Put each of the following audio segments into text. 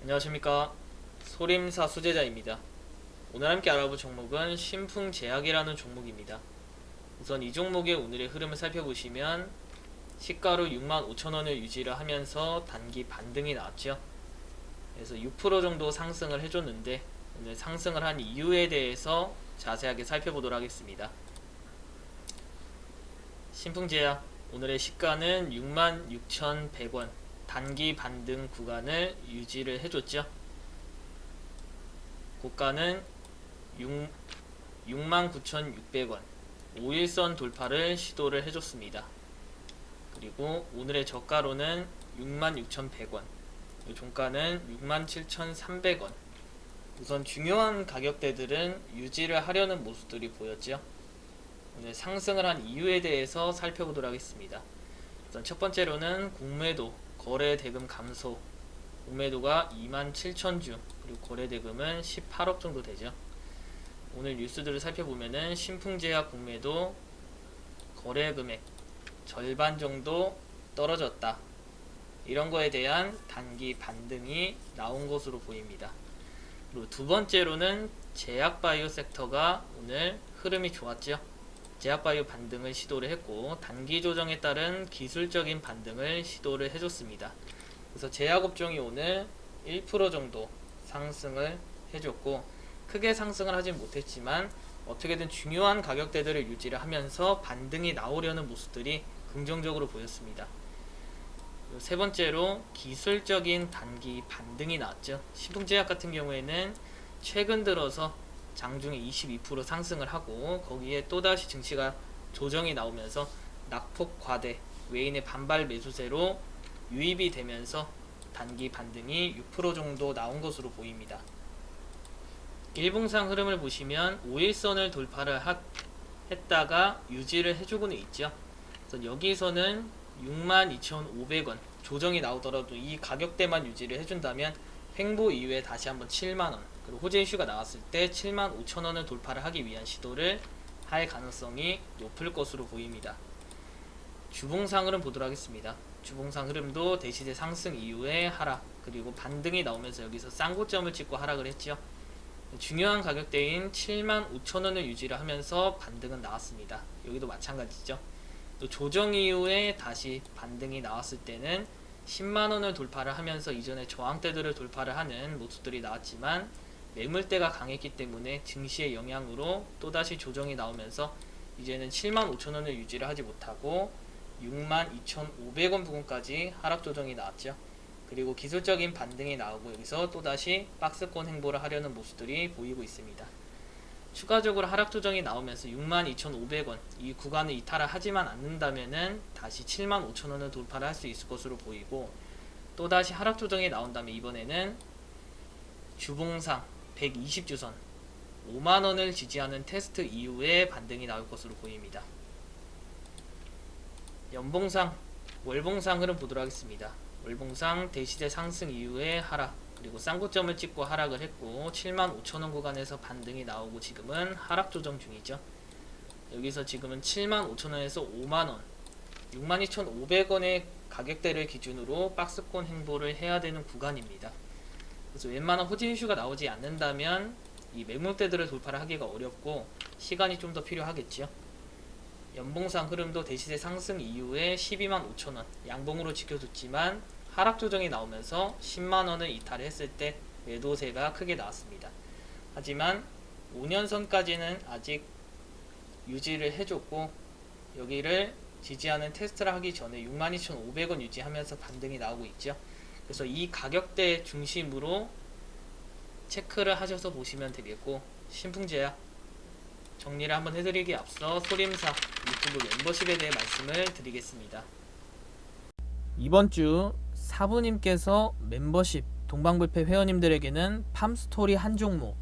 안녕하십니까, 소림사 수제자입니다. 오늘 함께 알아볼 종목은 신풍제약이라는 종목입니다. 우선 이 종목의 오늘의 흐름을 살펴보시면 시가로 65,000원을 유지를 하면서 단기 반등이 나왔죠. 그래서 6% 정도 상승을 해줬는데 오늘 상승을 한 이유에 대해서 자세하게 살펴보도록 하겠습니다. 신풍제약 오늘의 시가는 66,100원 단기 반등 구간을 유지를 해줬죠. 고가는 69,600원 5일선 돌파를 시도를 해줬습니다. 그리고 오늘의 저가로는 66,100원, 종가는 67,300원. 우선 중요한 가격대들은 유지를 하려는 모습들이 보였죠. 오늘 상승을 한 이유에 대해서 살펴보도록 하겠습니다. 우선 첫 번째로는 공매도, 거래 대금 감소. 공매도가 27,000주, 그리고 거래 대금은 18억 정도 되죠. 오늘 뉴스들을 살펴보면은 신풍제약 공매도 거래 금액 절반 정도 떨어졌다. 이런 거에 대한 단기 반등이 나온 것으로 보입니다. 그리고 두 번째로는 제약바이오 섹터가 오늘 흐름이 좋았죠. 제약바이오 반등을 시도를 했고 단기 조정에 따른 기술적인 반등을 시도를 해줬습니다. 그래서 제약업종이 오늘 1% 정도 상승을 해줬고 크게 상승을 하진 못했지만 어떻게든 중요한 가격대들을 유지를 하면서 반등이 나오려는 모습들이 긍정적으로 보였습니다. 세 번째로 기술적인 단기 반등이 나왔죠. 신풍제약 같은 경우에는 최근 들어서 장중에 22% 상승을 하고 거기에 또다시 증시가 조정이 나오면서 낙폭 과대, 외인의 반발 매수세로 유입이 되면서 단기 반등이 6% 정도 나온 것으로 보입니다. 일봉상 흐름을 보시면 5일선을 돌파를 했다가 유지를 해주고는 있죠. 그래서 여기서는 62,500원 조정이 나오더라도 이 가격대만 유지를 해준다면 횡보 이후에 다시 한번 7만원, 그리고 호재 이슈가 나왔을 때 75,000원을 돌파를 하기 위한 시도를 할 가능성이 높을 것으로 보입니다. 주봉상 흐름 보도록 하겠습니다. 주봉상 흐름도 대시세 상승 이후에 하락, 그리고 반등이 나오면서 여기서 쌍고점을 찍고 하락을 했죠. 중요한 가격대인 75,000원을 유지를 하면서 반등은 나왔습니다. 여기도 마찬가지죠. 또 조정 이후에 다시 반등이 나왔을 때는 10만원을 돌파를 하면서 이전에 저항대들을 돌파를 하는 모습들이 나왔지만 매물대가 강했기 때문에 증시의 영향으로 또다시 조정이 나오면서 이제는 75,000원을 유지를 하지 못하고 62,500원 부근까지 하락 조정이 나왔죠. 그리고 기술적인 반등이 나오고 여기서 또다시 박스권 행보를 하려는 모습들이 보이고 있습니다. 추가적으로 하락 조정이 나오면서 62,500원 이 구간을 이탈을 하지만 않는다면은 다시 75,000원을 돌파를 할 수 있을 것으로 보이고 또다시 하락 조정이 나온다면 이번에는 주봉상 120주선 5만원을 지지하는 테스트 이후에 반등이 나올 것으로 보입니다. 연봉상, 월봉상 흐름 보도록 하겠습니다. 월봉상 대시세 상승 이후에 하락, 그리고 쌍고점을 찍고 하락을 했고 75,000원 구간에서 반등이 나오고 지금은 하락 조정 중이죠. 여기서 지금은 75,000원에서 5만원 62,500원의 가격대를 기준으로 박스권 행보를 해야 되는 구간입니다. 그래서 웬만한 호재 이슈가 나오지 않는다면 이 매물대들을 돌파를 하기가 어렵고 시간이 좀 더 필요하겠죠. 연봉상 흐름도 대시세 상승 이후에 125,000원 양봉으로 지켜줬지만 하락 조정이 나오면서 10만원을 이탈했을 때 매도세가 크게 나왔습니다. 하지만 5년선까지는 아직 유지를 해줬고 여기를 지지하는 테스트를 하기 전에 62,500원 유지하면서 반등이 나오고 있죠. 그래서 이 가격대 중심으로 체크를 하셔서 보시면 되겠고 신풍제약 정리를 한번 해드리기에 앞서 소림사 유튜브 멤버십에 대해 말씀을 드리겠습니다. 이번 주 사부님께서 멤버십 동방불패 회원님들에게는 팜스토리 한 종목,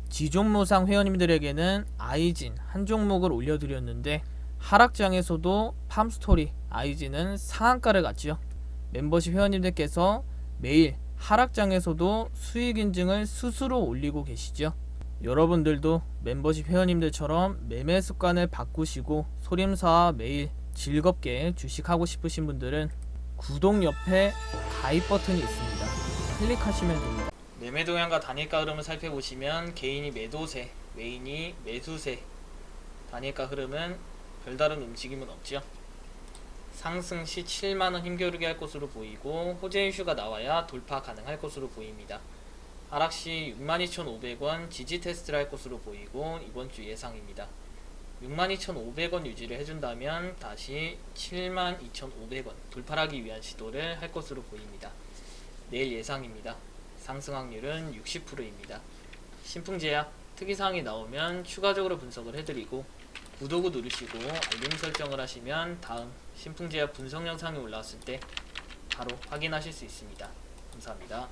지종모상 회원님들에게는 아이진 한 종목을 올려드렸는데 하락장에서도 팜스토리, 아이진은 상한가를 갔죠. 멤버십 회원님들께서 매일 하락장에서도 수익 인증을 스스로 올리고 계시죠. 여러분들도 멤버십 회원님들처럼 매매 습관을 바꾸시고 소림사와 매일 즐겁게 주식하고 싶으신 분들은 구독 옆에 가입 버튼이 있습니다. 클릭하시면 됩니다. 매매 동향과 단일가 흐름을 살펴보시면 개인이 매도세, 메인이 매수세, 단일가 흐름은 별다른 움직임은 없죠. 상승 시 7만원 힘겨루기 할 것으로 보이고 호재 이슈가 나와야 돌파 가능할 것으로 보입니다. 하락 시 62,500원 지지 테스트를 할 것으로 보이고 이번 주 예상입니다. 62,500원 유지를 해준다면 다시 72,500원 돌파하기 위한 시도를 할 것으로 보입니다. 내일 예상입니다. 상승 확률은 60%입니다. 신풍제약 특이사항이 나오면 추가적으로 분석을 해드리고 구독을 누르시고 알림 설정을 하시면 다음 신풍제약 분석 영상이 올라왔을 때 바로 확인하실 수 있습니다. 감사합니다.